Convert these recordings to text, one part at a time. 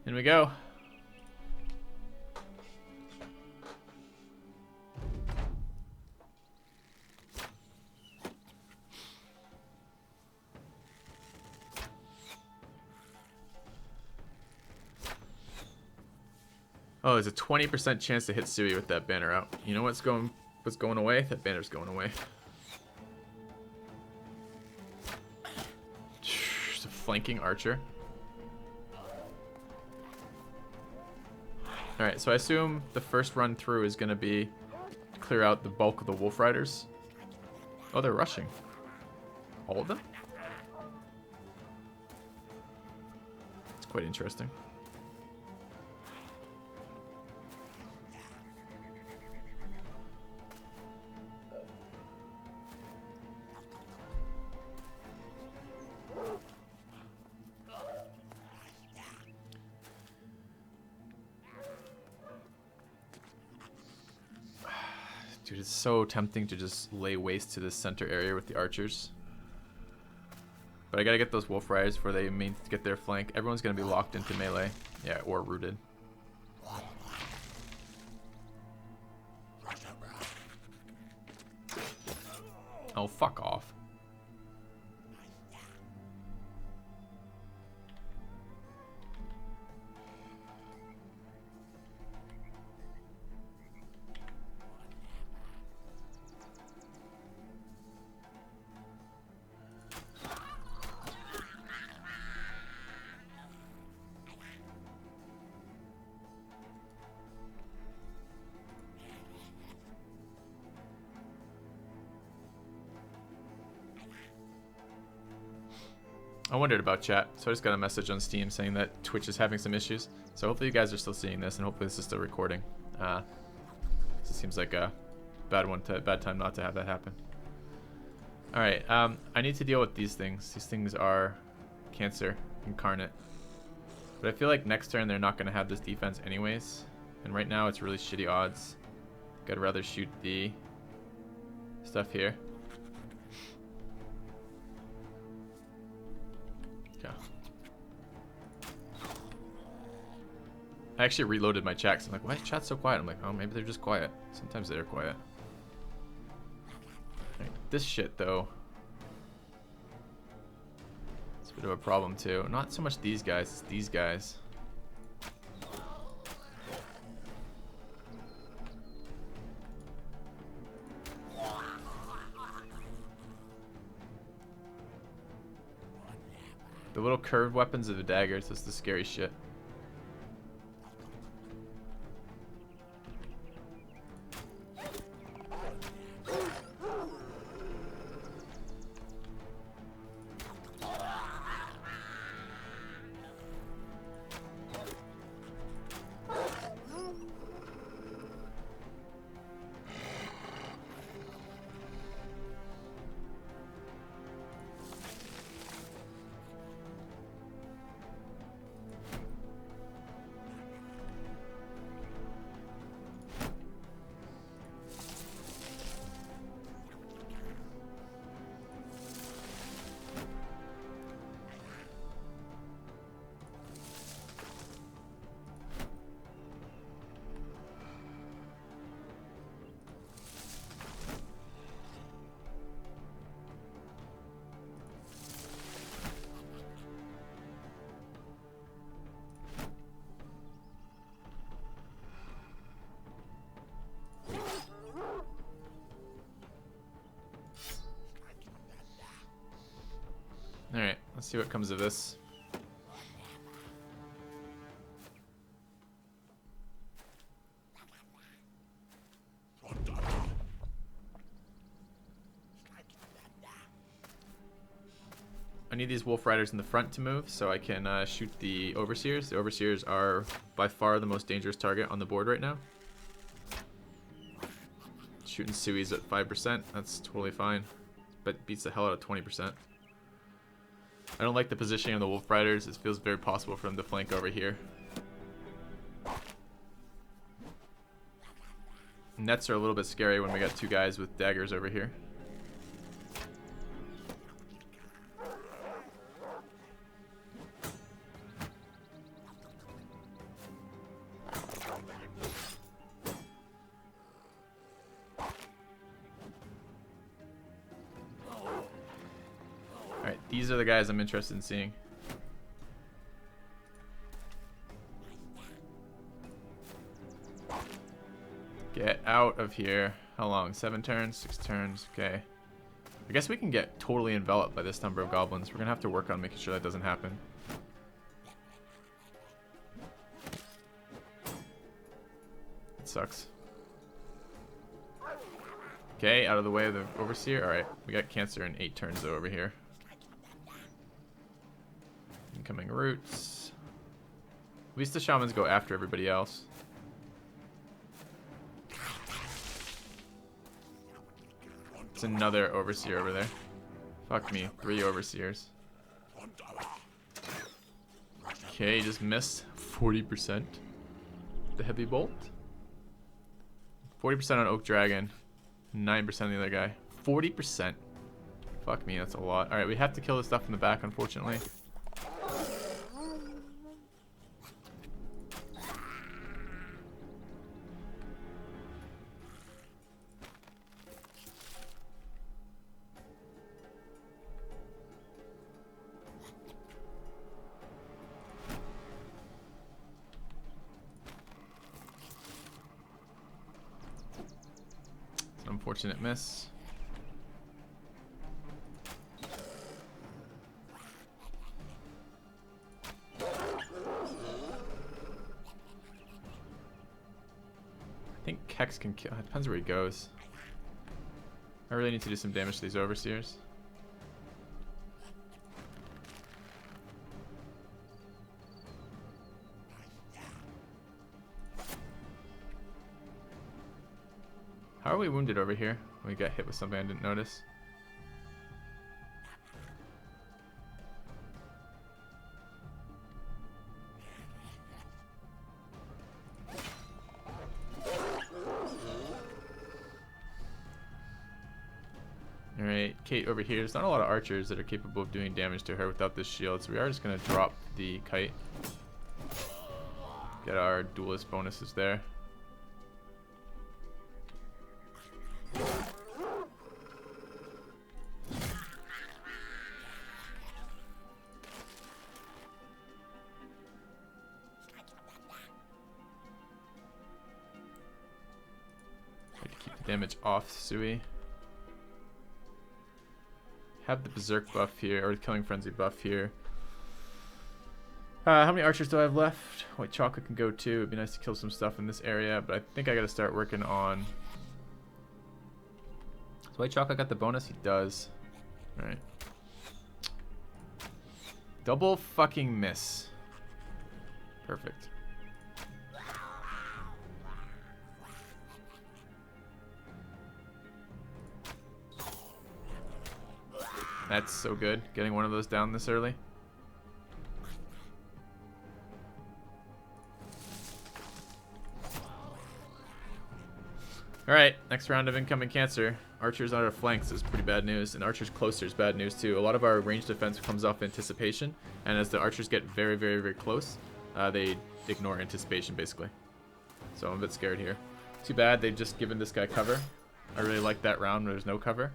In we go. Oh, there's a 20% chance to hit Sui with that banner out. You know what's going away? That banner's going away. It's a flanking archer. Alright, so I assume the first run through is going to be to clear out the bulk of the Wolf Riders. Oh, they're rushing. All of them? It's quite interesting. Dude, it's so tempting to just lay waste to this center area with the archers. But I gotta get those Wolf Riders before they get their flank. Everyone's gonna be locked into melee. Yeah, or rooted. Oh, fuck off. I wondered about chat, so I just got a message on Steam saying that Twitch is having some issues. So hopefully you guys are still seeing this, and hopefully this is still recording. It seems like a bad time not to have that happen. All right, I need to deal with these things. These things are Cancer incarnate, but I feel like next turn they're not going to have this defense anyways. And right now it's really shitty odds. I'd rather shoot the stuff here. I actually reloaded my chat, 'cause I'm like, why is chat so quiet? I'm like, oh, maybe they're just quiet. Sometimes they're quiet. Right, this shit, though. It's a bit of a problem, too. Not so much these guys, it's these guys. The little curved weapons of the daggers, that's the scary shit. Alright, let's see what comes of this. I need these Wolf Riders in the front to move so I can shoot the Overseers. The Overseers are by far the most dangerous target on the board right now. Shooting Sui's at 5%, that's totally fine. But beats the hell out of 20%. I don't like the positioning of the Wolf Riders. It feels very possible for them to flank over here. Nets are a little bit scary when we got two guys with daggers over here. These are the guys I'm interested in seeing. Get out of here. How long? 7 turns? 6 turns? Okay. I guess we can get totally enveloped by this number of goblins. We're going to have to work on making sure that doesn't happen. It sucks. Okay, out of the way of the overseer. Alright, we got cancer in 8 turns though over here. Incoming roots. At least the shamans go after everybody else. It's another overseer over there. Fuck me, 3 overseers. Okay, just missed 40%. The heavy bolt. 40% on Oak Dragon. 9% on the other guy. 40%. Fuck me, that's a lot. Alright, we have to kill the stuff in the back, unfortunately. Unfortunate miss. I think Kex can kill. It depends where he goes. I really need to do some damage to these overseers. How are we wounded over here? We got hit with something I didn't notice. Alright, Kate over here. There's not a lot of archers that are capable of doing damage to her without this shield, so we are just going to drop the kite. Get our duelist bonuses there. Damage off Sui. Have the Berserk buff here, or the Killing Frenzy buff here. How many archers do I have left? White Chocolate can go too. It'd be nice to kill some stuff in this area, but I think I gotta start working on... Does White Chocolate got the bonus? He does. Alright. Double fucking miss. Perfect. That's so good, getting one of those down this early. Alright, next round of incoming cancer. Archers on our flanks is pretty bad news, and archers closer is bad news too. A lot of our ranged defense comes off anticipation, and as the archers get very, very, very close, they ignore anticipation basically. So I'm a bit scared here. Too bad they've just given this guy cover. I really like that round where there's no cover.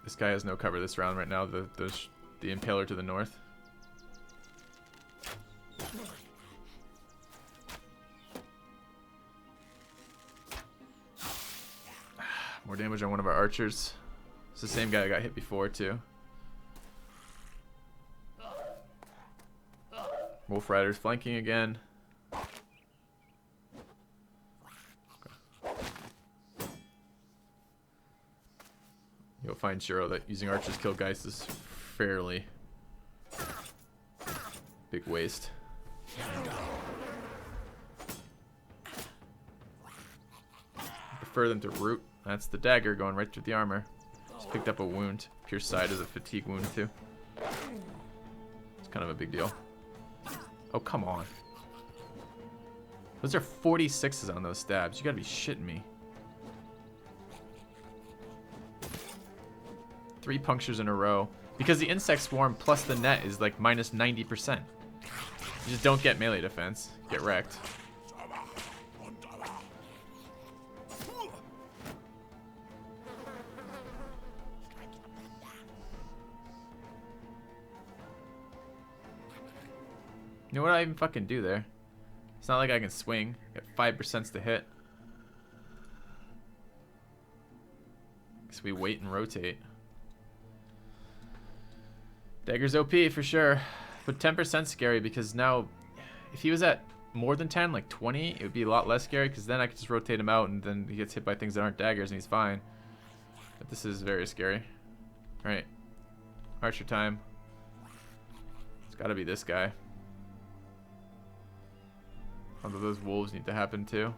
This guy has no cover this round right now, the Impaler to the north. More damage on one of our archers. It's the same guy that got hit before too. Wolf Rider's flanking again. You'll find, Shiro, that using archers kill Geist is fairly big waste. Prefer them to root. That's the dagger going right through the armor. Just picked up a wound. Pierce side is a fatigue wound too. It's kind of a big deal. Oh, come on. Those are 46s on those stabs. You gotta be shitting me. 3 punctures in a row. Because the insect swarm plus the net is like minus 90%. You just don't get melee defense. Get wrecked. You know what I even fucking do there? It's not like I can swing. Got 5% to hit. So we wait and rotate. Dagger's OP for sure. But 10% scary because now if he was at more than 10, like 20, it would be a lot less scary because then I could just rotate him out and then he gets hit by things that aren't daggers and he's fine. But this is very scary. Alright. Archer time. It's gotta be this guy. Although those wolves need to happen too.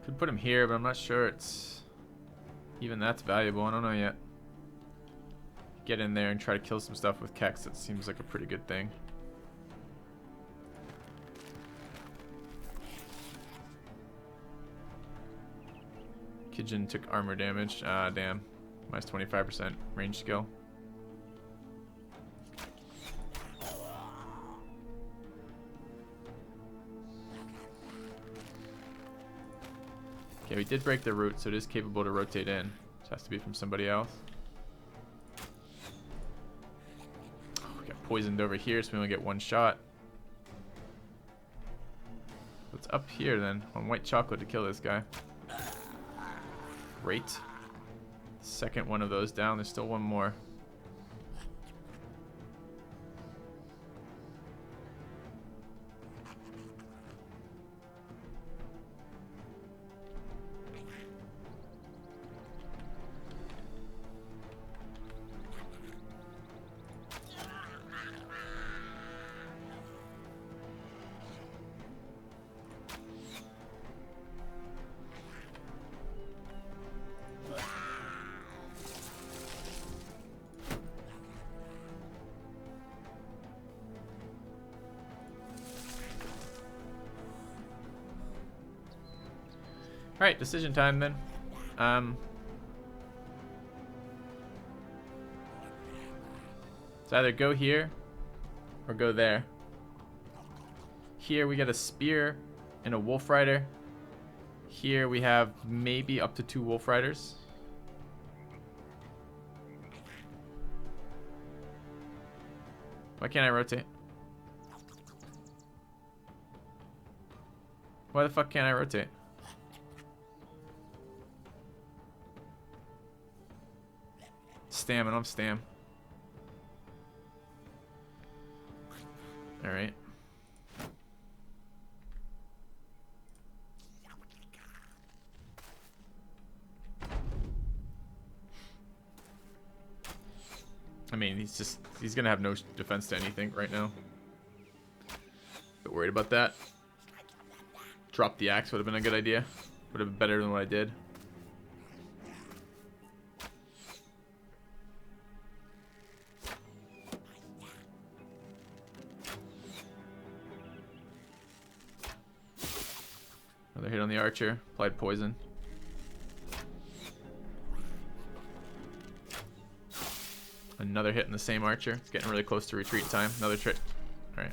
Could put him here, but I'm not sure it's even that's valuable. I don't know yet. Get in there and try to kill some stuff with Kex. That seems like a pretty good thing. Kijin took armor damage. Ah, damn. Minus 25% range skill. Okay, we did break the root, so it is capable to rotate in. It has to be from somebody else. Oh, we got poisoned over here, so we only get one shot. What's up here then? On white chocolate to kill this guy. Great. Second one of those down. There's still one more. Alright, decision time then. It's either go here or go there. Here we get a spear and a wolf rider. Here we have maybe up to 2 wolf riders. Why can't I rotate? Why the fuck can't I rotate? Stam and I'm stam. Alright. I mean, he's gonna have no defense to anything right now. Bit worried about that. Drop the axe would have been a good idea. Would have been better than what I did. Another hit on the archer. Applied poison. Another hit in the same archer. It's getting really close to retreat time. Another trick. Alright.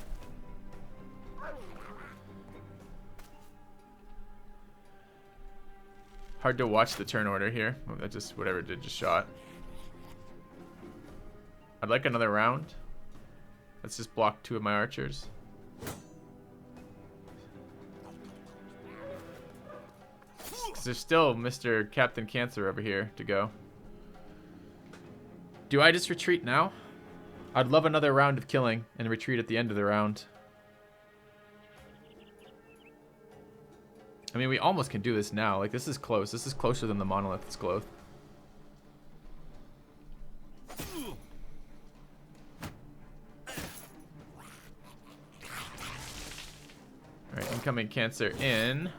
Hard to watch the turn order here. Oh, that just, whatever it did, just shot. I'd like another round. Let's just block 2 of my archers. Because there's still Mr. Captain Cancer over here to go. Do I just retreat now? I'd love another round of killing and retreat at the end of the round. I mean, we almost can do this now. Like, this is close. This is closer than the monolith's growth. Alright, incoming Cancer in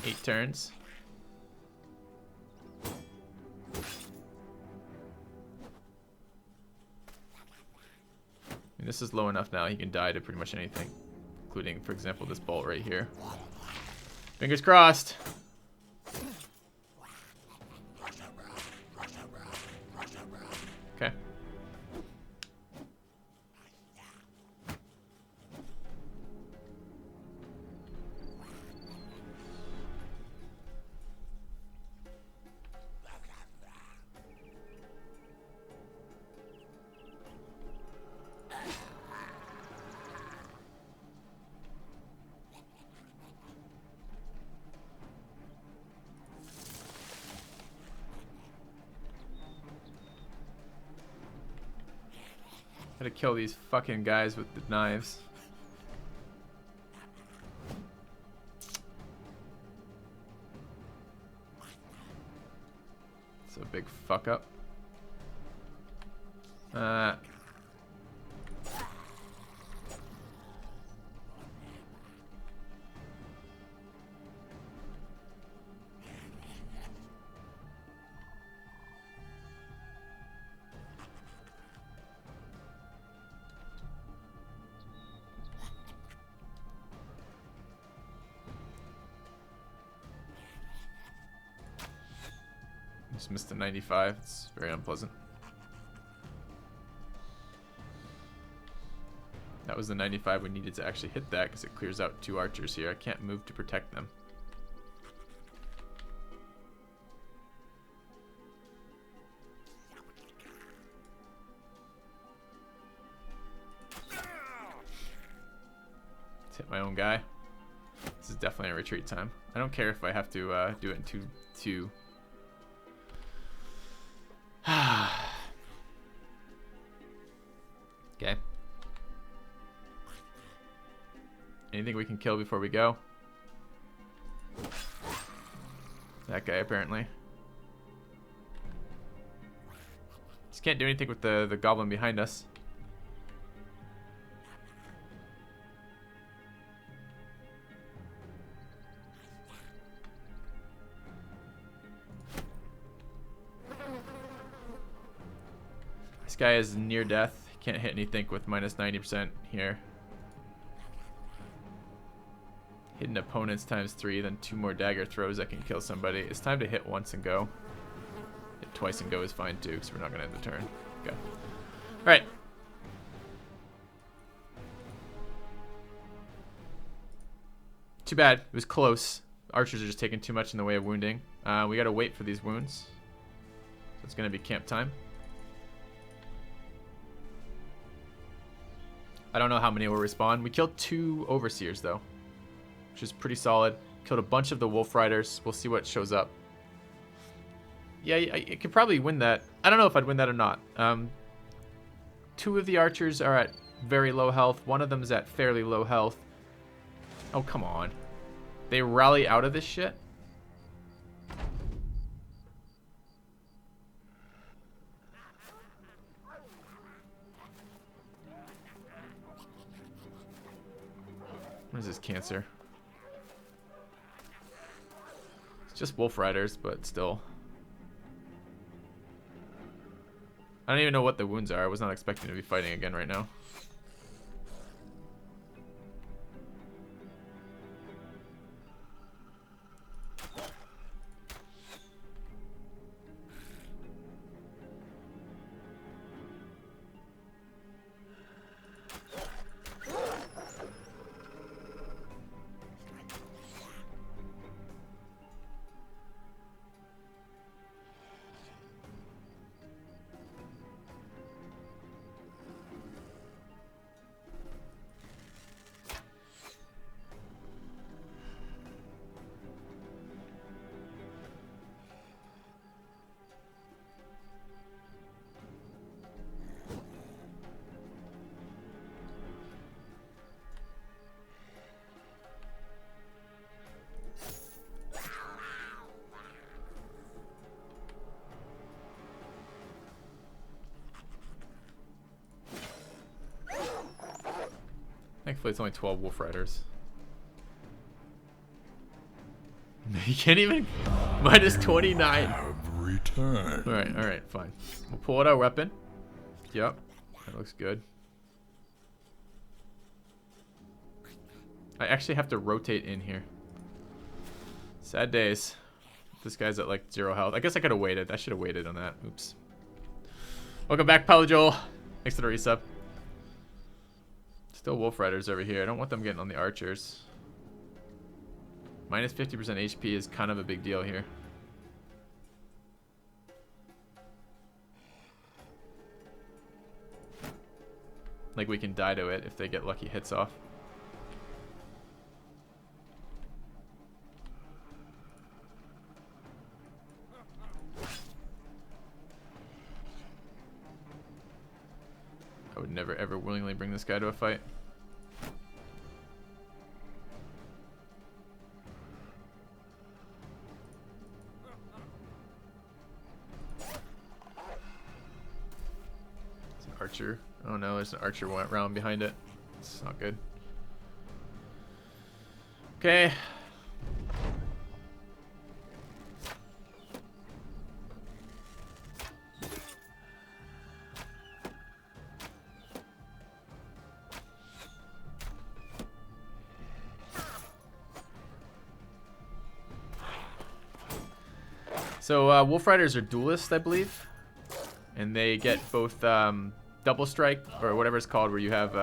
8 turns. this is low enough now. He can die to pretty much anything, including, for example, this bolt right here. Fingers crossed. Okay. Gotta kill these fucking guys with the knives. It's a big fuck up. Just missed the 95. It's very unpleasant. That was the 95 we needed to actually hit that because it clears out 2 archers here. I can't move to protect them. Let's hit my own guy. This is definitely a retreat time. I don't care if I have to do it in two. Okay. Anything we can kill before we go? That guy, apparently. Just can't do anything with the goblin behind us. This guy is near death. Can't hit anything with minus 90% here. Hitting opponents times 3, then 2 more dagger throws that can kill somebody. It's time to hit once and go. Hit twice and go is fine too, because we're not going to end the turn. Okay. Alright. Too bad. It was close. Archers are just taking too much in the way of wounding. We got to wait for these wounds. So it's going to be camp time. I don't know how many will respawn. We killed 2 overseers though, which is pretty solid. Killed a bunch of the wolf riders. We'll see what shows up. Yeah, I could probably win that. I don't know if I'd win that or not. 2 of the archers are at very low health. 1 of them is at fairly low health. Oh, come on. They rally out of this shit? What is this cancer? It's just wolf riders, but still. I don't even know what the wounds are. I was not expecting to be fighting again right now. Thankfully, it's only 12 wolf riders. You can't even. Minus 29. Alright, fine. We'll pull out our weapon. Yep. That looks good. I actually have to rotate in here. Sad days. This guy's at like 0 health. I guess I could have waited. I should have waited on that. Oops. Welcome back, Joel. Thanks for the resub. Still Wolf Riders over here. I don't want them getting on the archers. Minus 50% HP is kind of a big deal here. Like, we can die to it if they get lucky hits off. I would never ever willingly bring this guy to a fight. It's an archer. Oh no, there's an archer round behind it. It's not good. Okay. So Wolf Riders are duelists, I believe, and they get both double strike, or whatever it's called, where you have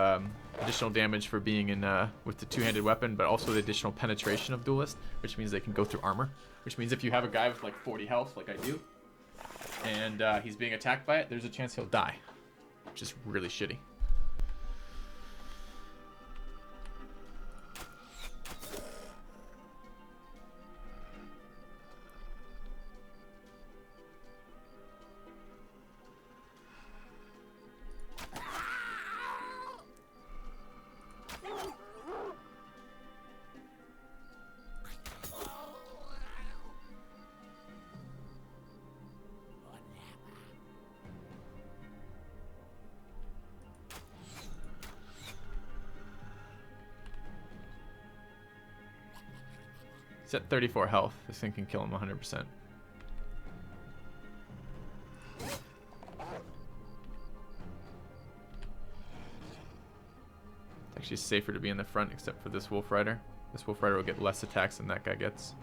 additional damage for being in with the two-handed weapon, but also the additional penetration of duelist, which means they can go through armor. Which means if you have a guy with like 40 health, like I do, and he's being attacked by it, there's a chance he'll die, which is really shitty. He's at 34 health. This thing can kill him 100%. It's actually safer to be in the front, except for this Wolf Rider. This Wolf Rider will get less attacks than that guy gets.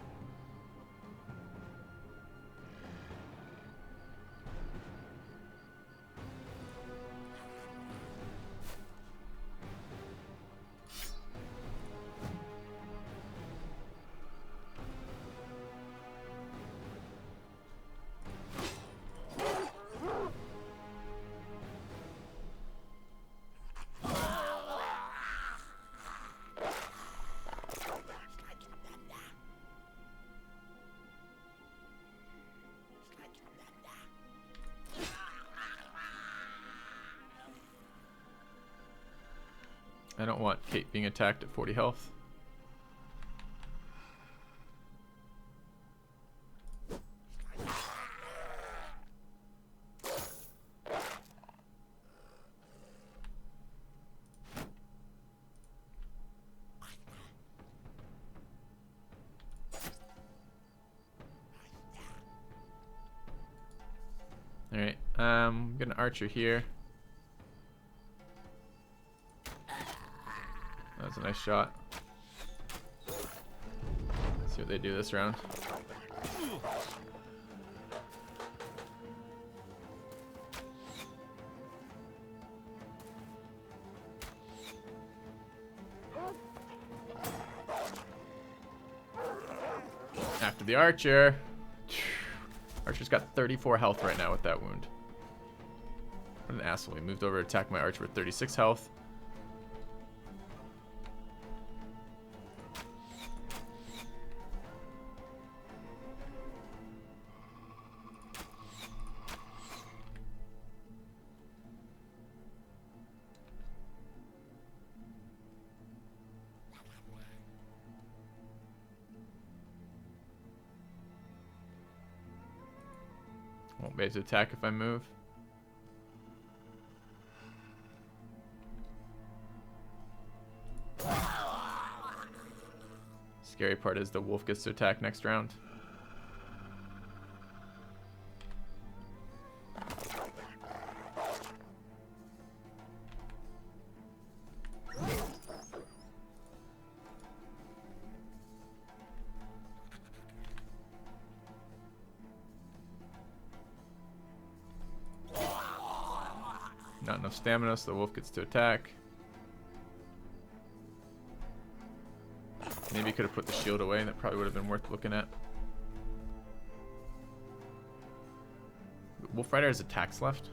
I don't want Kate being attacked at 40 health. Alright, get an archer here. That was a nice shot. Let's see what they do this round. After the archer. Archer's got 34 health right now with that wound. What an asshole. He moved over to attack my archer with 36 health. Won't be able to attack if I move. Scary part is the wolf gets to attack next round. enough stamina, so the wolf gets to attack. Maybe could have put the shield away. That probably would have been worth looking at. Wolf Rider has attacks left.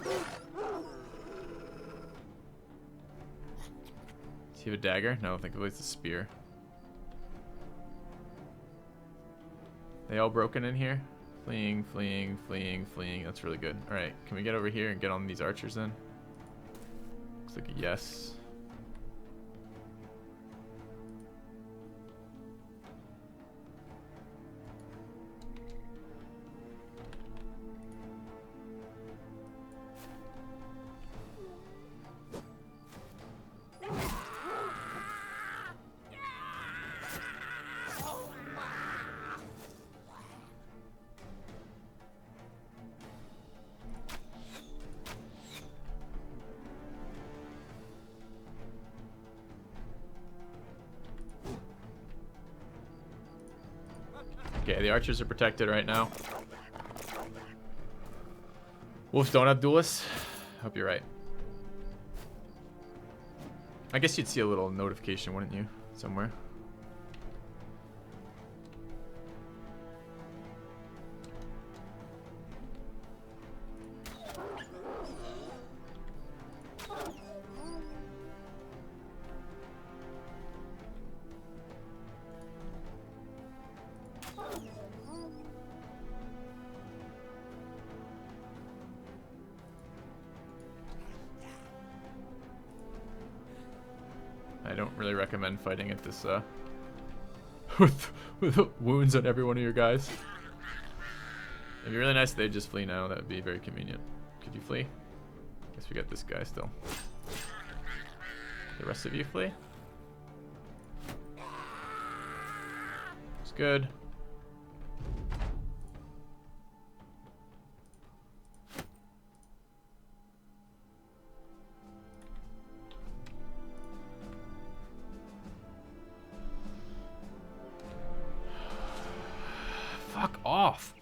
Does he have a dagger? No, I think it's a spear. They all broken in here? Fleeing, fleeing, fleeing, fleeing. That's really good. Alright, can we get over here and get on these archers then? Looks like a yes. Okay, the archers are protected right now. Wolves don't have duelists? Hope you're right. I guess you'd see a little notification, wouldn't you? Somewhere. I don't really recommend fighting at this with wounds on every one of your guys. It'd be really nice if they'd just flee now. That would be very convenient. Could you flee? Guess we got this guy still. The rest of you flee? It's good. Fuck off.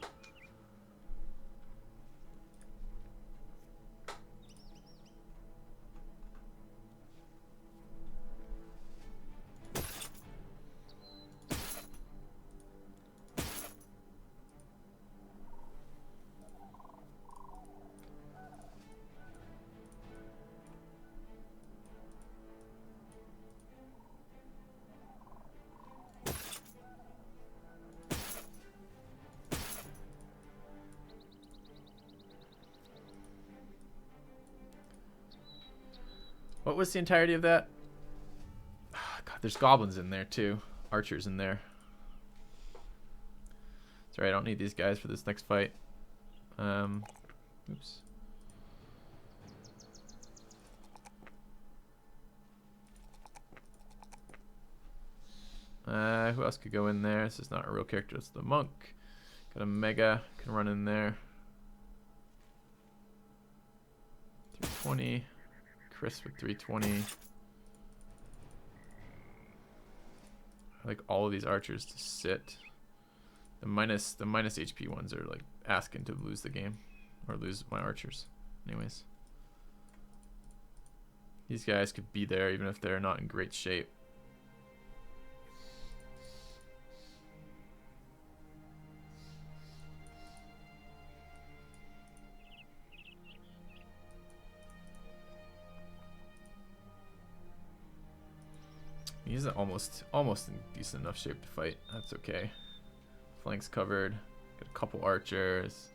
What was the entirety of that? Oh, God, there's goblins in there too. Archers in there. Sorry, I don't need these guys for this next fight. Oops. Who else could go in there? This is not a real character, it's the monk. Got a mega, can run in there. 320. Chris with 320. I like all of these archers to sit. The minus HP ones are like asking to lose the game or lose my archers. Anyways, these guys could be there even if they're not in great shape. He's almost in decent enough shape to fight. That's okay. Flanks covered. Got a couple archers.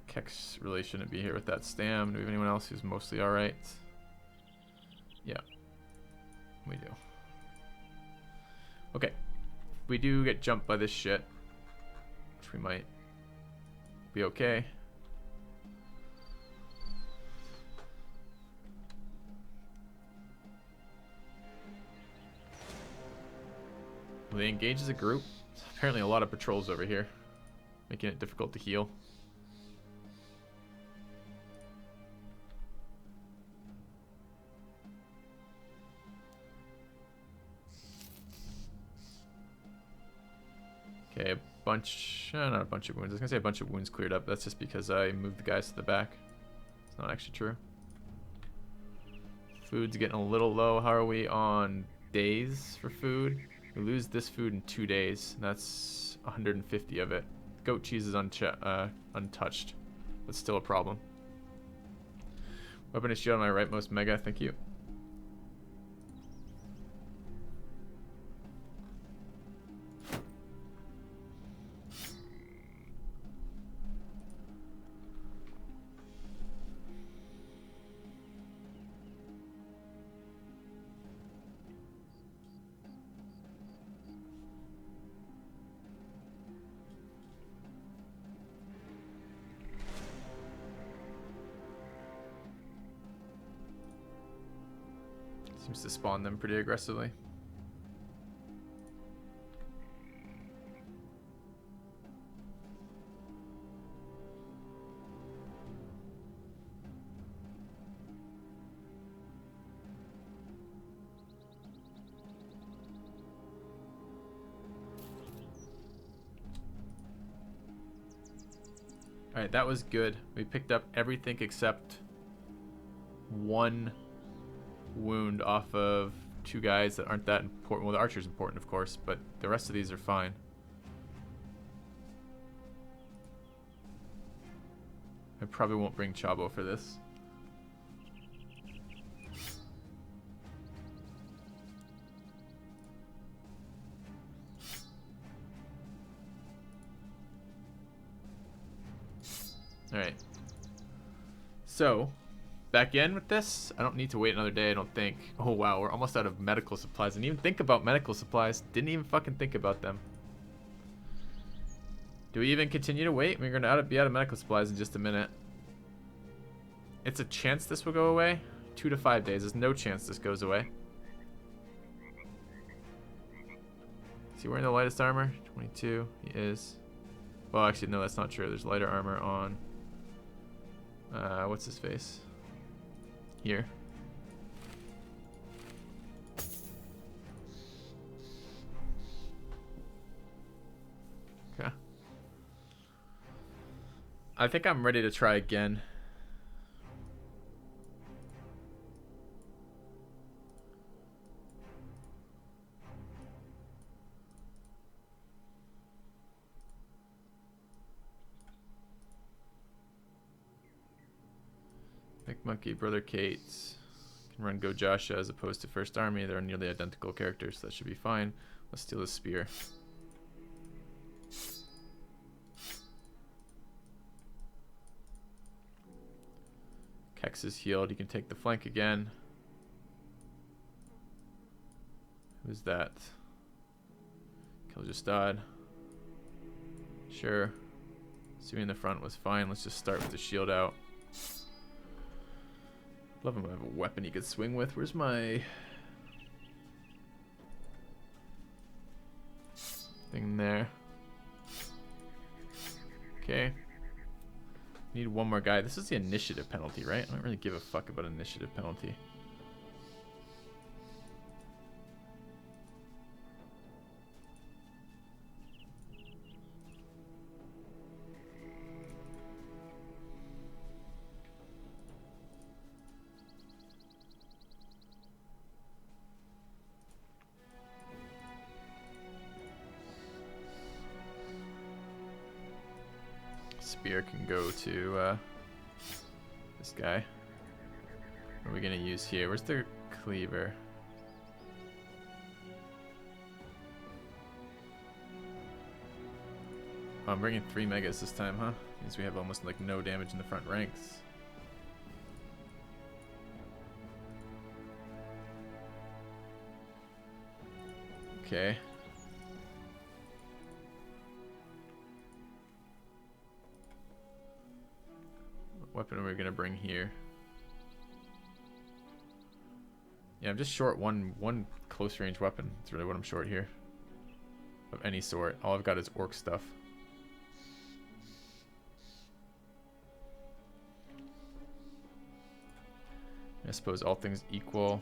Kex really shouldn't be here with that stam. Do we have anyone else who's mostly alright? Yeah. We do. Okay. If we do get jumped by this shit, which we might, be okay. Will they engage as a group? Apparently a lot of patrols over here, making it difficult to heal. Okay, bunch, not a bunch of wounds. I was gonna say a bunch of wounds cleared up. That's just because I moved the guys to the back. It's not actually true. Food's getting a little low. How are we on days for food? We lose this food in 2 days. That's 150 of it. Goat cheese is untouched, but still a problem. Weapon and shield on my rightmost mega. Thank you. Seems to spawn them pretty aggressively. Alright, that was good. We picked up everything except one wound off of 2 guys that aren't that important. Well, the archer's important, of course, but the rest of these are fine. I probably won't bring Chabo for this. Alright. So, back in with this. I don't need to wait another day, I don't think. Oh wow, we're almost out of medical supplies. Didn't even think about medical supplies. Didn't even fucking think about them. Do we even continue to wait? We're gonna be out of medical supplies in just a minute. It's a chance this will go away. 2 to 5 days. There's no chance this goes away. Is he wearing the lightest armor? 22. He is. Well, actually, no, that's not true. There's lighter armor on. What's his face? Here. Okay. I think I'm ready to try again. Monkey, Brother Kate can run Go Joshua as opposed to First Army. They're nearly identical characters, so that should be fine. Let's steal his spear. Kex is healed. He can take the flank again. Who's that? Kiljustad. Sure. Sui in the front was fine. Let's just start with the shield out. Love him to have a weapon he could swing with. Where's my thing there? Okay. Need one more guy. This is the initiative penalty, right? I don't really give a fuck about initiative penalty. Spear can go to this guy. What are we gonna use here? Where's their cleaver? Oh, I'm bringing 3 megas this time, huh? Means we have almost like no damage in the front ranks. Okay. Weapon are we gonna bring here? Yeah, I'm just short one close range weapon. That's really what I'm short here. Of any sort. All I've got is orc stuff. I suppose all things equal.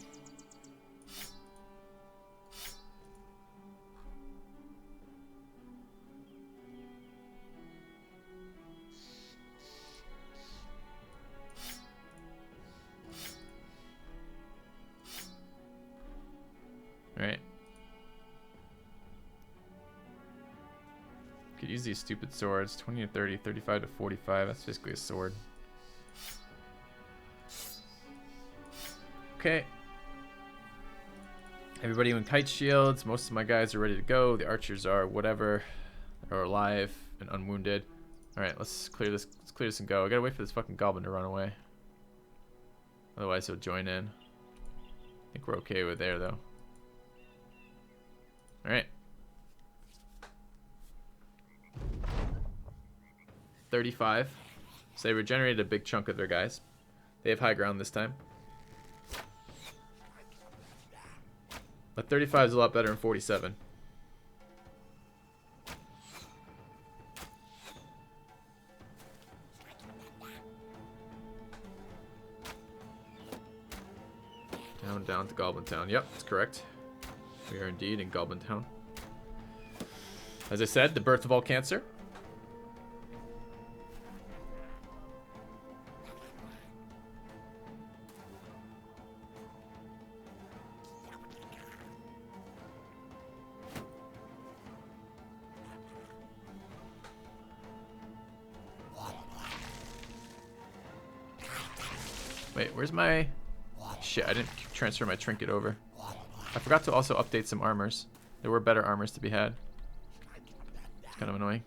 Alright. Could use these stupid swords. 20 to 30, 35 to 45. That's basically a sword. Okay. Everybody with kite shields. Most of my guys are ready to go. The archers are whatever. They're alive and unwounded. Alright, let's clear this. Let's clear this and go. I gotta wait for this fucking goblin to run away. Otherwise he'll join in. I think we're okay with there though. Alright. 35. So they regenerated a big chunk of their guys. They have high ground this time. But 35 is a lot better than 47. Down to Goblin Town. Yep, that's correct. We are indeed in Goblin Town. As I said, the birth of all cancer. Wait, where's my... Shit, I didn't transfer my trinket over. I forgot to also update some armors. There were better armors to be had. It's kind of annoying.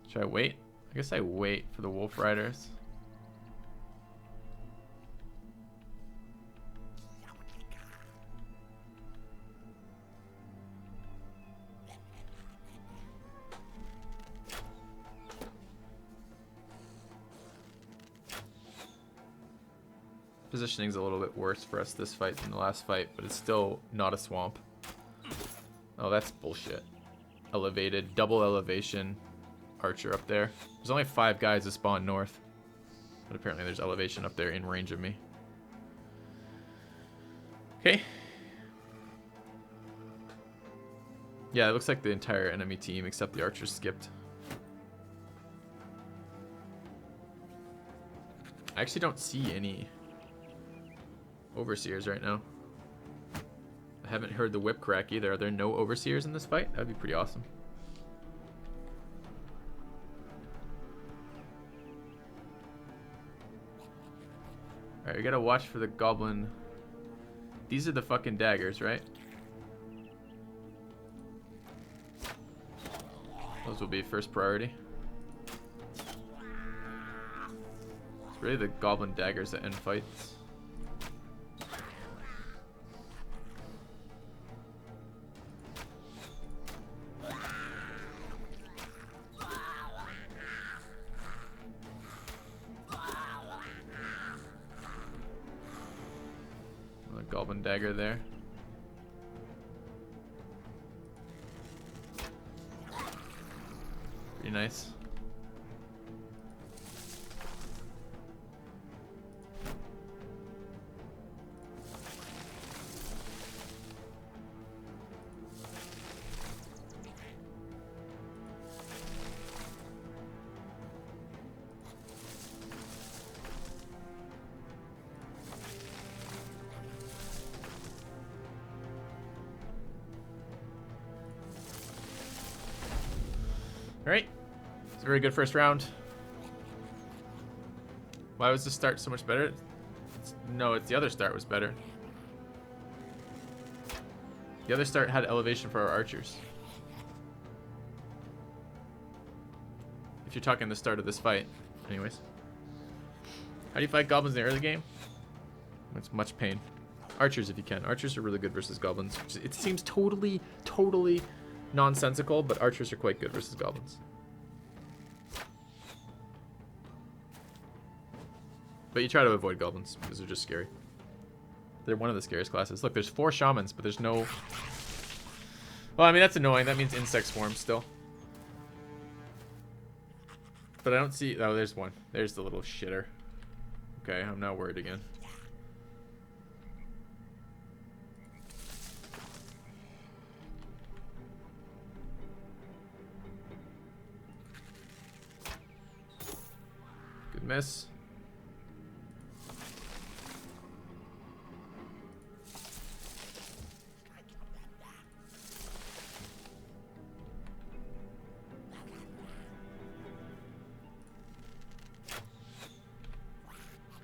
Should I wait? I guess I wait for the wolf riders. Positioning's a little bit worse for us this fight than the last fight, but it's still not a swamp. Oh, that's bullshit. Elevated, double elevation archer up there. There's only 5 guys that spawn north, but apparently there's elevation up there in range of me. Okay. Yeah, it looks like the entire enemy team except the archers skipped. I actually don't see any overseers right now. I haven't heard the whip crack either. Are there no overseers in this fight? That'd be pretty awesome. Alright, we gotta watch for the goblin. These are the fucking daggers, right? Those will be first priority. It's really the goblin daggers that end fights. Goblin dagger there. Pretty nice. Alright. It's a very good first round. Why was the start so much better? No, it's the other start was better. The other start had elevation for our archers. If you're talking the start of this fight. Anyways. How do you fight goblins in the early game? It's much pain. Archers if you can. Archers are really good versus goblins. It seems totally nonsensical, but archers are quite good versus goblins. But you try to avoid goblins because they're just scary. They're one of the scariest classes. Look, there's 4 shamans, but there's no... Well, I mean, that's annoying. That means insect swarm still. But I don't see... Oh, there's one. There's the little shitter. Okay, I'm now worried again. Good miss.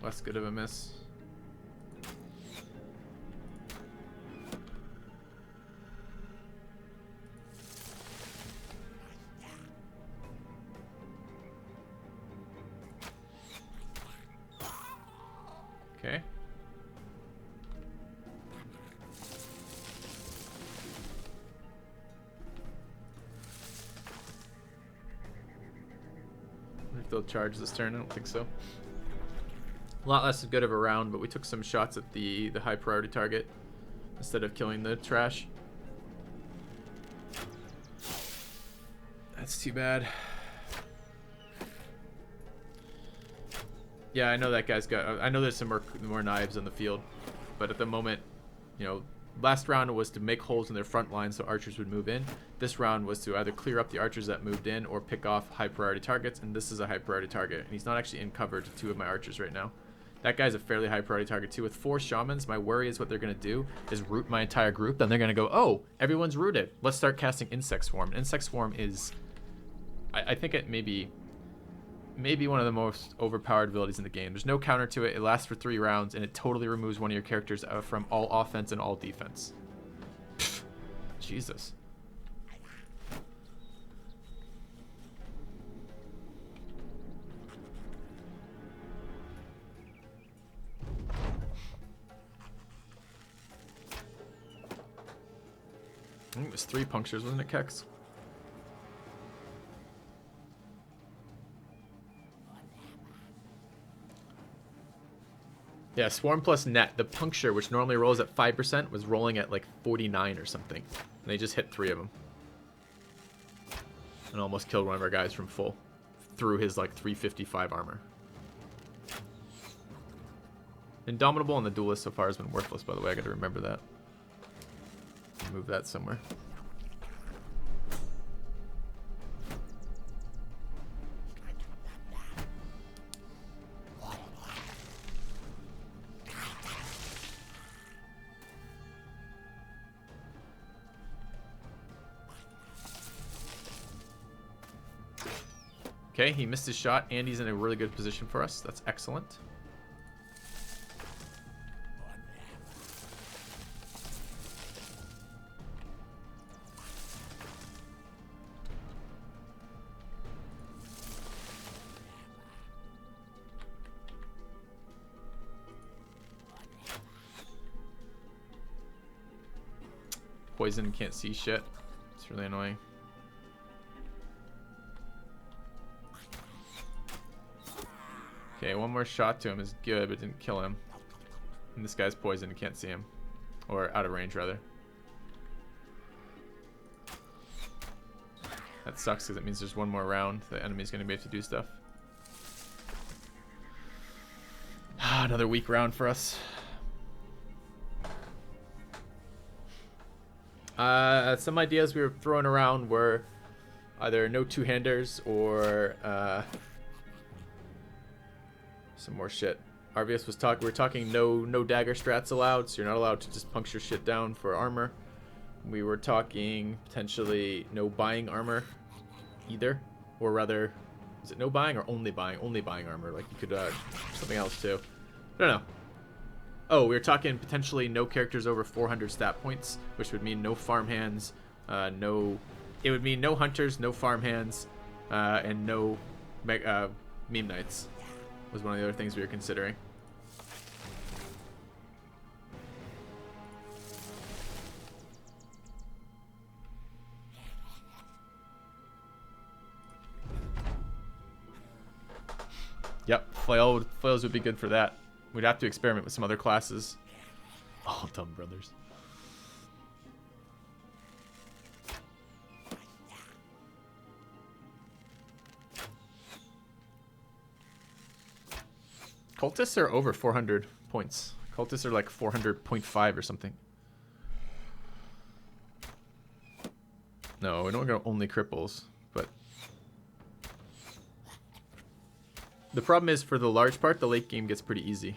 Less good of a miss. Okay. Wonder if they'll charge this turn. I don't think so. A lot less good of a round, but we took some shots at the high priority target instead of killing the trash. That's too bad. Yeah, I know that guy's got... I know there's some more knives on the field, but at the moment, you know, last round was to make holes in their front line so archers would move in. This round was to either clear up the archers that moved in or pick off high priority targets, and this is a high priority target, and he's not actually in cover to 2 of my archers right now. That guy's a fairly high priority target too. With 4 shamans, my worry is what they're going to do is root my entire group. Then they're going to go, oh, everyone's rooted. Let's start casting Insect Swarm. Insect Swarm is, I think it may be one of the most overpowered abilities in the game. There's no counter to it. It lasts for 3 rounds, and it totally removes one of your characters from all offense and all defense. Pfft, Jesus. I think it was 3 punctures, wasn't it, Kex? Yeah, Swarm plus Net. The puncture, which normally rolls at 5%, was rolling at like 49 or something. And they just hit 3 of them. And almost killed one of our guys from full. Through his like 355 armor. Indomitable on the Duelist so far has been worthless, by the way. I gotta remember that. Move that somewhere. Okay, he missed his shot, and he's in a really good position for us. That's excellent. Poison, can't see shit. It's really annoying. Okay, one more shot to him is good, but it didn't kill him. And this guy's poisoned, can't see him. Or out of range, rather. That sucks because it means there's one more round. The enemy's going to be able to do stuff. Another weak round for us. Some ideas we were throwing around were either no 2-handers or some more shit. RVS was talking. We were talking no dagger strats allowed, so you're not allowed to just puncture shit down for armor. We were talking potentially no buying armor either, or rather, is it no buying or only buying? Only buying armor. Like you could something else too. I don't know. Oh, we were talking potentially no characters over 400 stat points, which would mean no farmhands, it would mean no hunters, no farmhands, and no meme knights was one of the other things we were considering. Yep, flails would be good for that. We'd have to experiment with some other classes. Oh, dumb brothers. Cultists are over 400 points. Cultists are like 400.5 or something. No, we don't go only cripples, but The problem is for the large part, the late game gets pretty easy.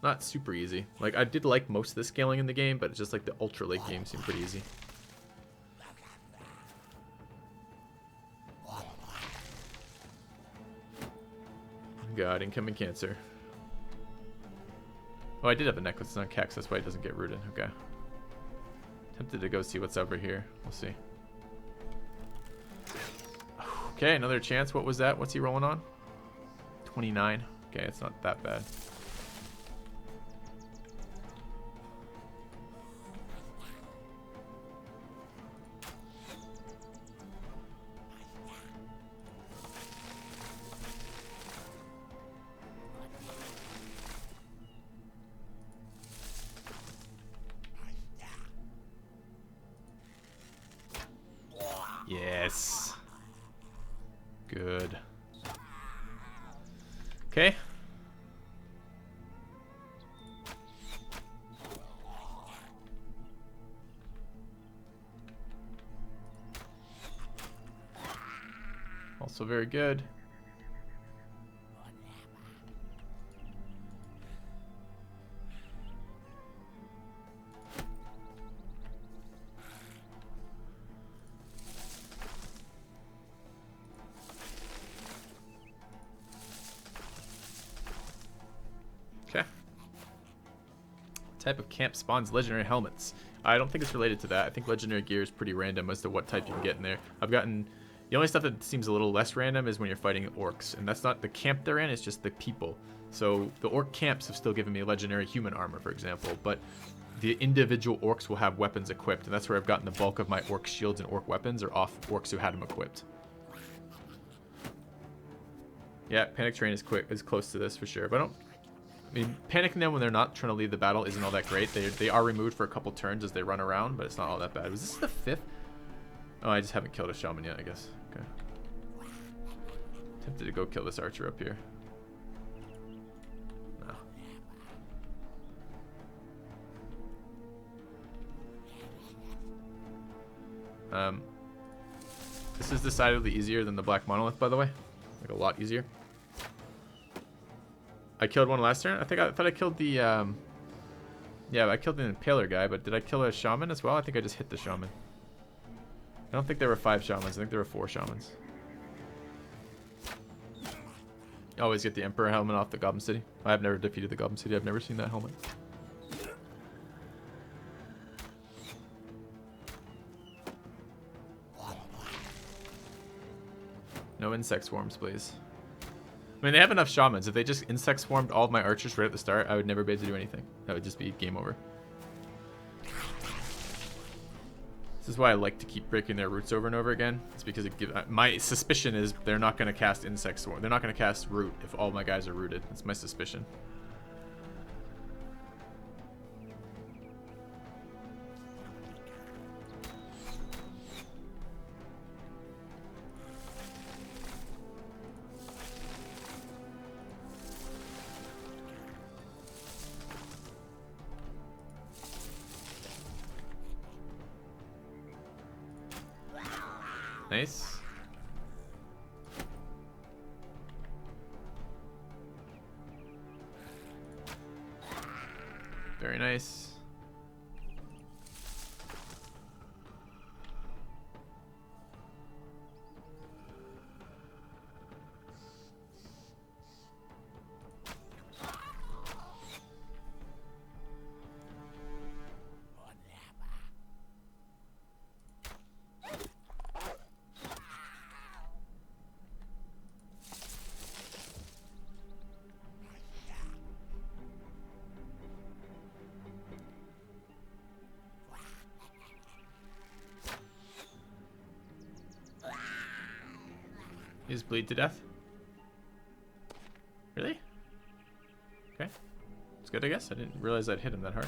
Not super easy. Like, I did like most of the scaling in the game, but it's just like the ultra late game seemed pretty easy. God, incoming cancer. Oh, I did have a necklace on Kex, that's why it doesn't get rooted. Okay. Tempted to go see what's over here. We'll see. Okay, another chance. What was that? What's he rolling on? 29. Okay, it's not that bad. Yes. Good. Okay. Also very good. Okay. Type of camp spawns legendary helmets. I don't think it's related to that. I think legendary gear is pretty random as to what type you can get in there. I've gotten... The only stuff that seems a little less random is when you're fighting orcs. And that's not the camp they're in, it's just the people. So the orc camps have still given me legendary human armor, for example. But the individual orcs will have weapons equipped. And that's where I've gotten the bulk of my orc shields and orc weapons are off orcs who had them equipped. Yeah, Panic Train is close to this for sure. But I mean, panicking them when they're not trying to leave the battle isn't all that great. They are removed for a couple turns as they run around, but it's not all that bad. Was this the 5th? Oh, I just haven't killed a shaman yet, I guess. Okay. Tempted to go kill this archer up here. No. This is decidedly easier than the Black Monolith, by the way. Like, a lot easier. I killed one last turn. I thought I killed the yeah, I killed the Impaler guy, but did I kill a shaman as well? I think I just hit the shaman. I don't think there were 5 shamans. I think there were 4 shamans. Always get the Emperor helmet off the Goblin City. I've never defeated the Goblin City. I've never seen that helmet. No insect swarms, please. I mean, they have enough shamans. If they just insect swarmed all of my archers right at the start, I would never be able to do anything. That would just be game over. This is why I like to keep breaking their roots over and over again. It's because it gives... My suspicion is they're not going to cast insect swarm. They're not going to cast root if all my guys are rooted. That's my suspicion. Nice. Very nice. Is bleed to death? Really? Okay. It's good, I guess. I didn't realize I'd hit him that hard.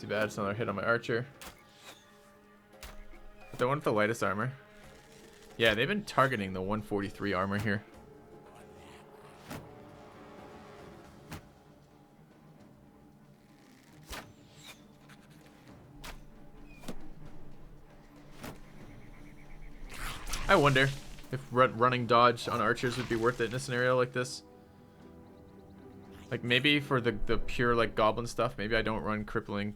Too bad it's another hit on my archer. But the one with the lightest armor. Yeah, they've been targeting the 143 armor here. I wonder if running dodge on archers would be worth it in a scenario like this. Like maybe for the pure like goblin stuff, maybe I don't run crippling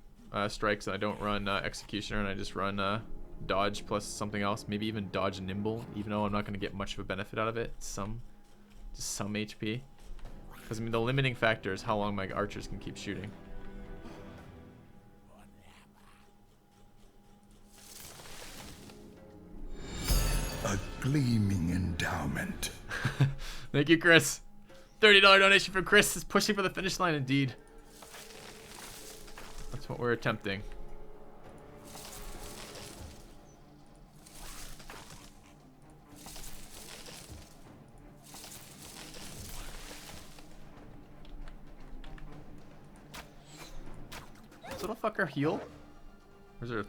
strikes and I don't run executioner and I just run dodge plus something else. Maybe even dodge nimble, even though I'm not going to get much of a benefit out of it. Just some HP. Because I mean the limiting factor is how long my archers can keep shooting. A gleaming endowment. Thank you, Chris. $30 donation for Chris is pushing for the finish line indeed. That's what we're attempting. Does little fucker heal? Or is there...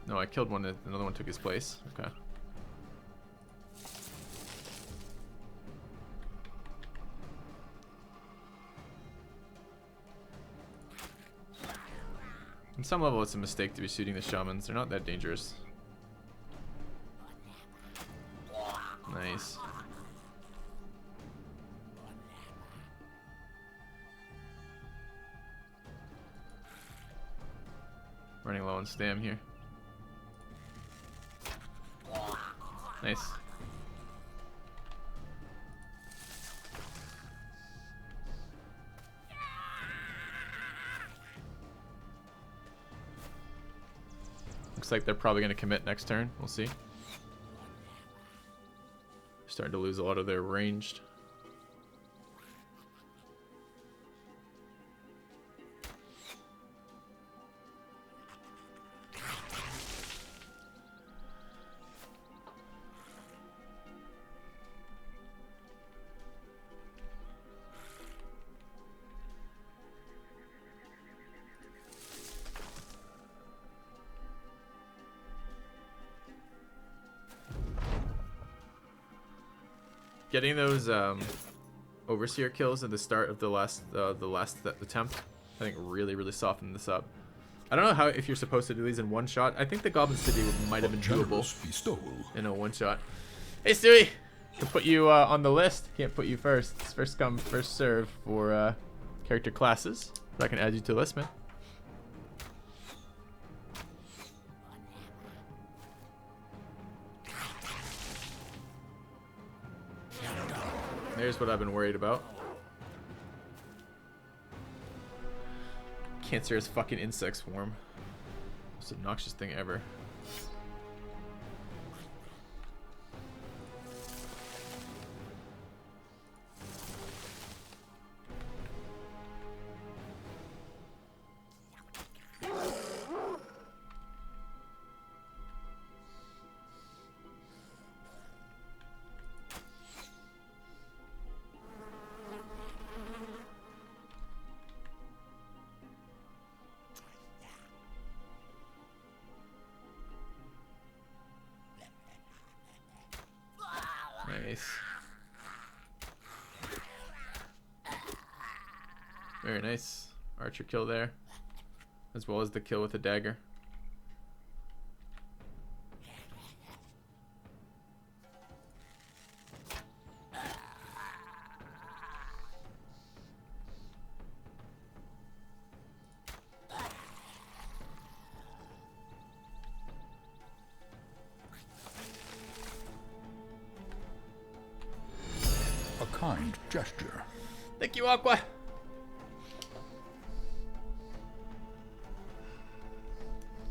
No, I killed one, another one took his place. Okay. On some level, it's a mistake to be shooting the shamans. They're not that dangerous. Nice. Running low on stam here. Nice. Looks like they're probably going to commit next turn. We'll see. Starting to lose a lot of their ranged. Getting those overseer kills at the start of the last attempt, I think really softened this up. I don't know how if you're supposed to do these in one shot. I think the Goblin City might have been doable in a one shot. Hey Stewie, to put you on the list. Can't put you first. It's first come first serve for character classes. But I can add you to the list, man. There's what I've been worried about. Cancerous fucking insect swarm. Most obnoxious thing ever. Nice. Very nice. Archer kill there. As well as the kill with the dagger. Kind gesture. Thank you, Aqua.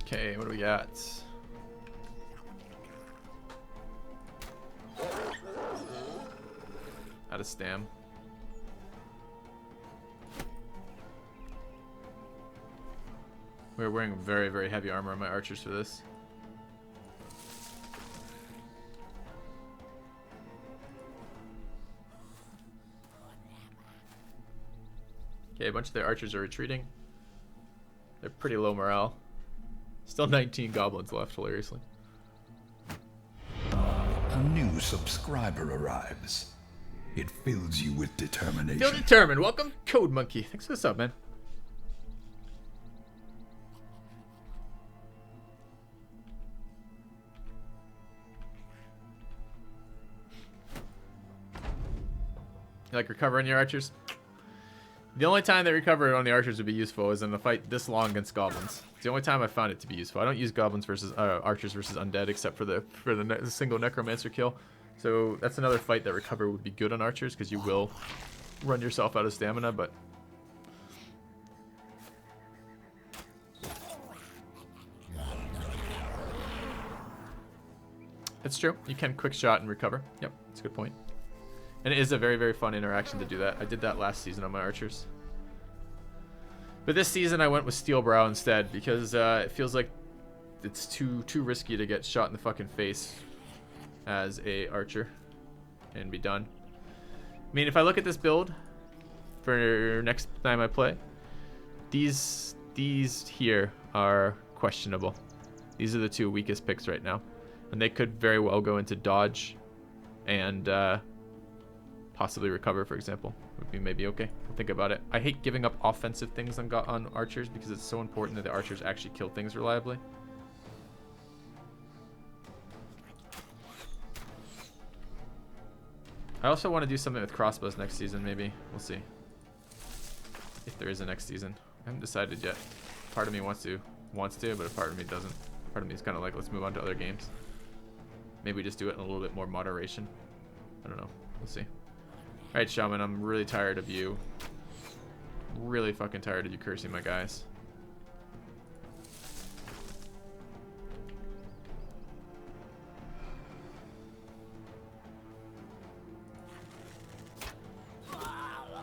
Okay, what do we got? Out of stam. We're wearing very heavy armor on my archers for this. Okay, a bunch of their archers are retreating. They're pretty low morale. Still 19 goblins left, hilariously. A new subscriber arrives. It fills you with determination. Feel determined. Welcome, Code Monkey. Thanks for the sub, man. You like recovering your archers? The only time that recover on the archers would be useful is in a fight this long against goblins. It's the only time I found it to be useful. I don't use goblins versus archers versus undead except for the single necromancer kill. So that's another fight that recover would be good on archers because you will run yourself out of stamina, but it's true. You can quick shot and recover. Yep, that's a good point. And it is a very, very fun interaction to do that. I did that last season on my archers. But this season I went with Steel Brow instead because it feels like it's too risky to get shot in the fucking face as a archer and be done. I mean, if I look at this build for next time I play, these here are questionable. These are the two weakest picks right now. And they could very well go into dodge and possibly recover, for example. Would be maybe okay. I'll think about it. I hate giving up offensive things on archers because it's so important that the archers actually kill things reliably. I also want to do something with crossbows next season, maybe. We'll see. If there is a next season. I haven't decided yet. Part of me wants to, but a part of me doesn't. Part of me is kind of like, let's move on to other games. Maybe just do it in a little bit more moderation. I don't know. We'll see. Alright, Shaman, I'm really tired of you. Really fucking tired of you cursing my guys.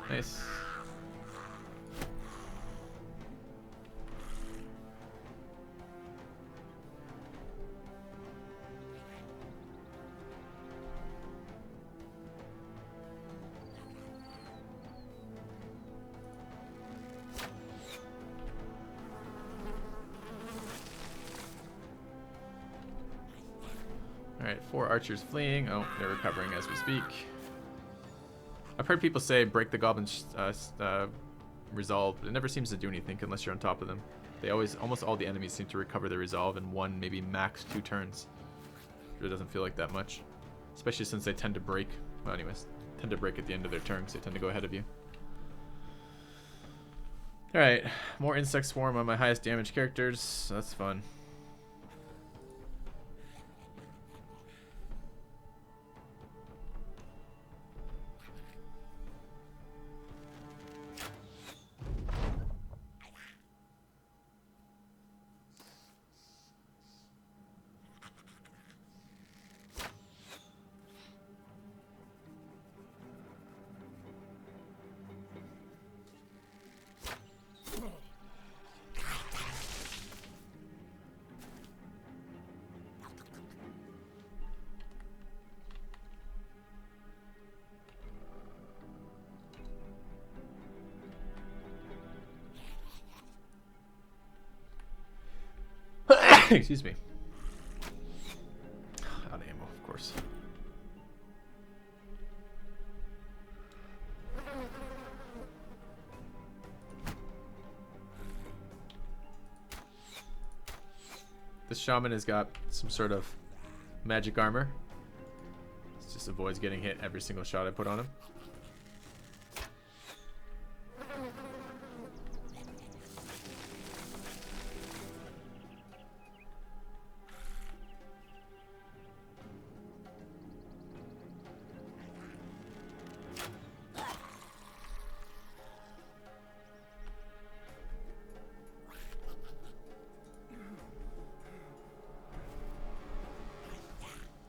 Nice. Alright, 4 archers fleeing. Oh, they're recovering as we speak. I've heard people say break the goblin's resolve, but it never seems to do anything unless you're on top of them. They almost all the enemies seem to recover their resolve in 1, maybe max 2 turns. It doesn't feel like that much. Especially since they tend to break, well anyways, tend to break at the end of their turn because they tend to go ahead of you. Alright, more insect swarm on my highest damage characters. That's fun. Excuse me. Out of ammo, of course. This shaman has got some sort of magic armor. It just avoids getting hit every single shot I put on him.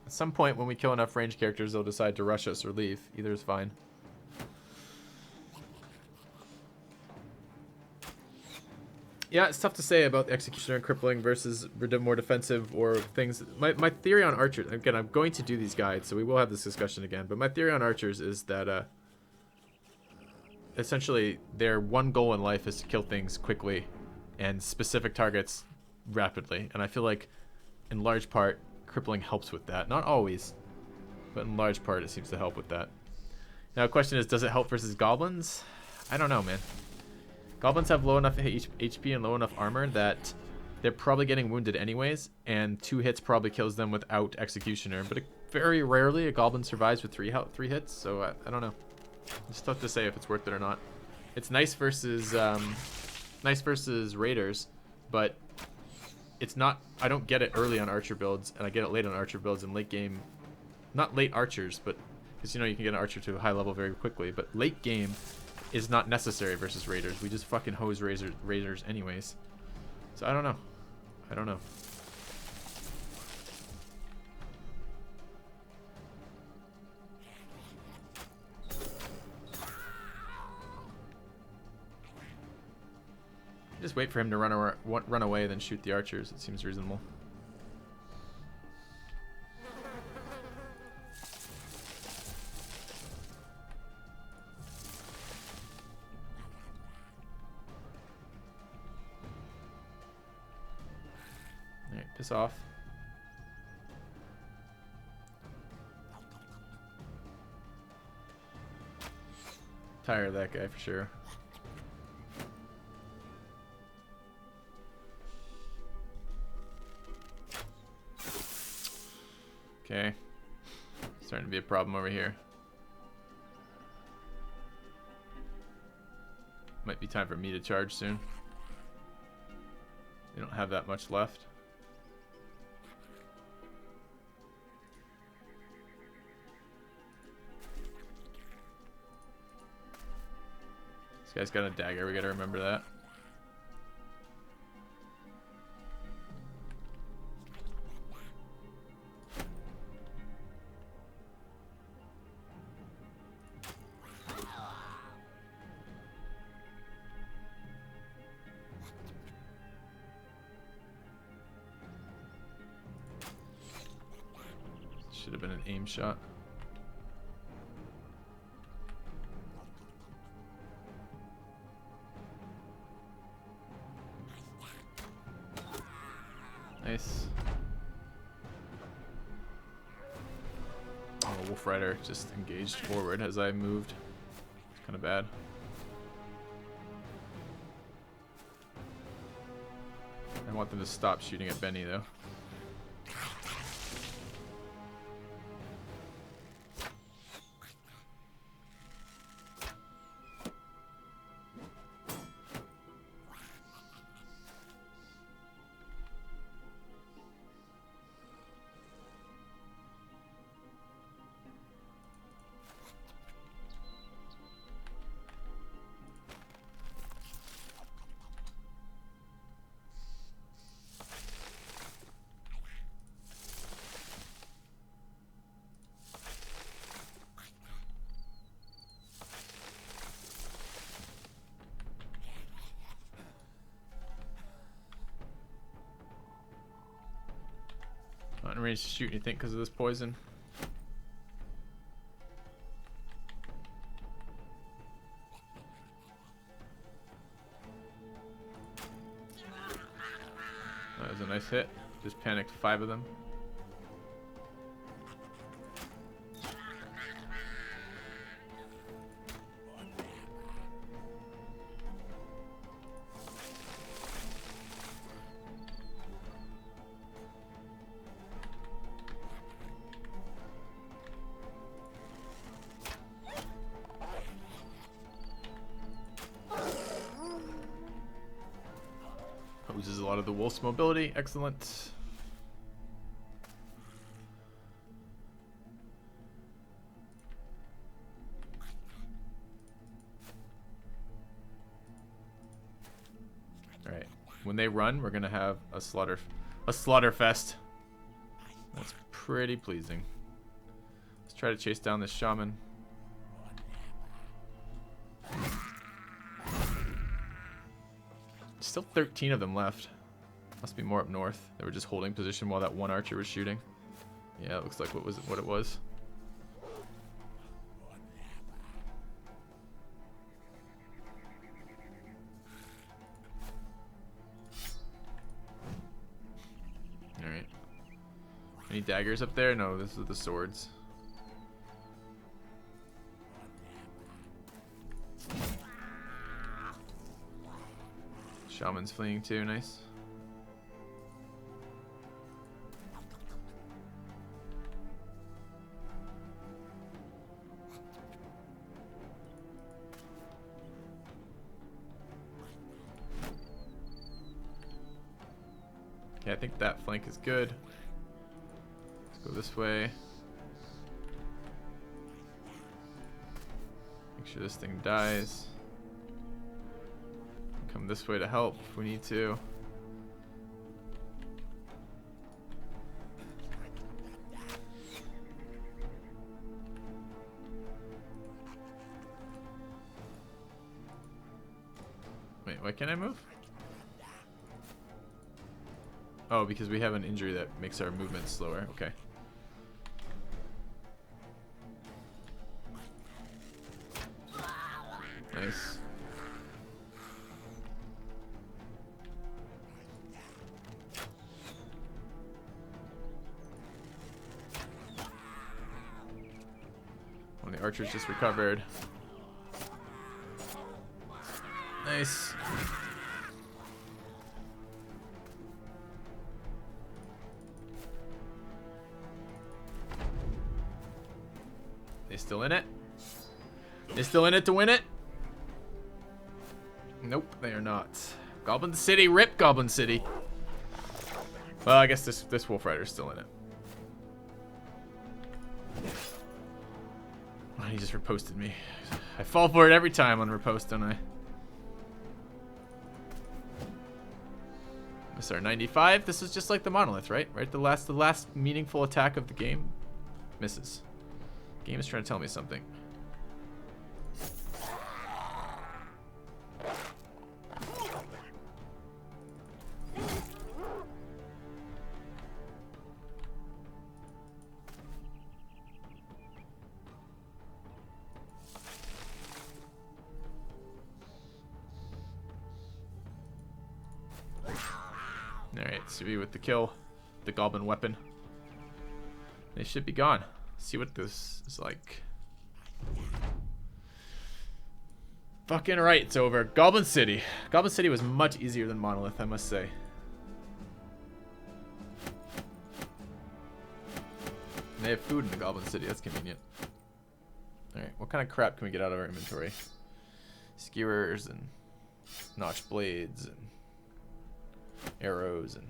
At some point when we kill enough range characters, they'll decide to rush us or leave. Either is fine. Yeah, it's tough to say about the Executioner and Crippling versus more defensive or things. My theory on archers, again, I'm going to do these guides, so we will have this discussion again, but my theory on archers is that essentially their one goal in life is to kill things quickly and specific targets rapidly. And I feel like in large part, crippling helps with that. Not always, but in large part, it seems to help with that. Now, the question is, does it help versus goblins? I don't know, man. Goblins have low enough HP and low enough armor that they're probably getting wounded anyways, and 2 hits probably kills them without Executioner. But very rarely a goblin survives with 3 hits, so I don't know. It's tough to say if it's worth it or not. It's nice versus raiders, but it's not. I don't get it early on archer builds, and I get it late on archer builds in late game. Not late archers, but because you can get an archer to a high level very quickly. But late game is not necessary versus raiders. We just fucking hose raiders anyways. So I don't know. I don't know. Just wait for him to run away, then shoot the archers. It seems reasonable. Alright, piss off. Tired of that guy for sure. Okay. Starting to be a problem over here. Might be time for me to charge soon. They don't have that much left. This guy's got a dagger, we gotta remember that. Should have been an aim shot. Nice. Oh, Wolf Rider just engaged forward as I moved. It's kind of bad. I want them to stop shooting at Benny though. Not in range to shoot anything because of this poison. That was a nice hit. Just panicked 5 of them. Loses a lot of the wolf's mobility. Excellent. All right. When they run, we're gonna have a slaughter fest. That's pretty pleasing. Let's try to chase down this shaman. Still 13 of them left. Must be more up north. They were just holding position while that one archer was shooting. Yeah, it looks like what it was. Any daggers up there? No, this is the swords. Shaman's fleeing too, nice. Okay, I think that flank is good. Let's go this way. Make sure this thing dies. Come this way to help if we need to. Wait, why can't I move? Oh, because we have an injury that makes our movement slower. Okay. Nice. One of the archers just recovered. Nice. They still in it? They still in it to win it? Nope, they are not. Goblin City, rip Goblin City. Well, I guess this Wolf Rider's still in it. Oh, he just reposted me. I fall for it every time on repost, don't I? Miss our 95. This is just like the Monolith, right? The last meaningful attack of the game misses. Game is trying to tell me something. Alright, Subi with the kill. The Goblin weapon. They should be gone. See what this is like. Fucking right, it's over. Goblin City. Goblin City was much easier than Monolith, I must say. And they have food in the Goblin City, that's convenient. Alright, what kind of crap can we get out of our inventory? Skewers and notched blades and arrows and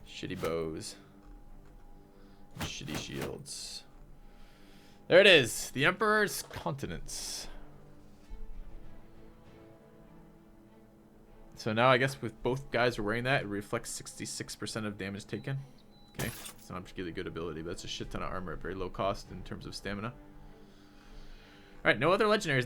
shitty bows. Shitty shields. There it is. The Emperor's Continents. So now I guess with both guys are wearing that, it reflects 66% of damage taken. Okay. It's not a particularly good ability, but it's a shit ton of armor at very low cost in terms of stamina. Alright, no other legendaries in the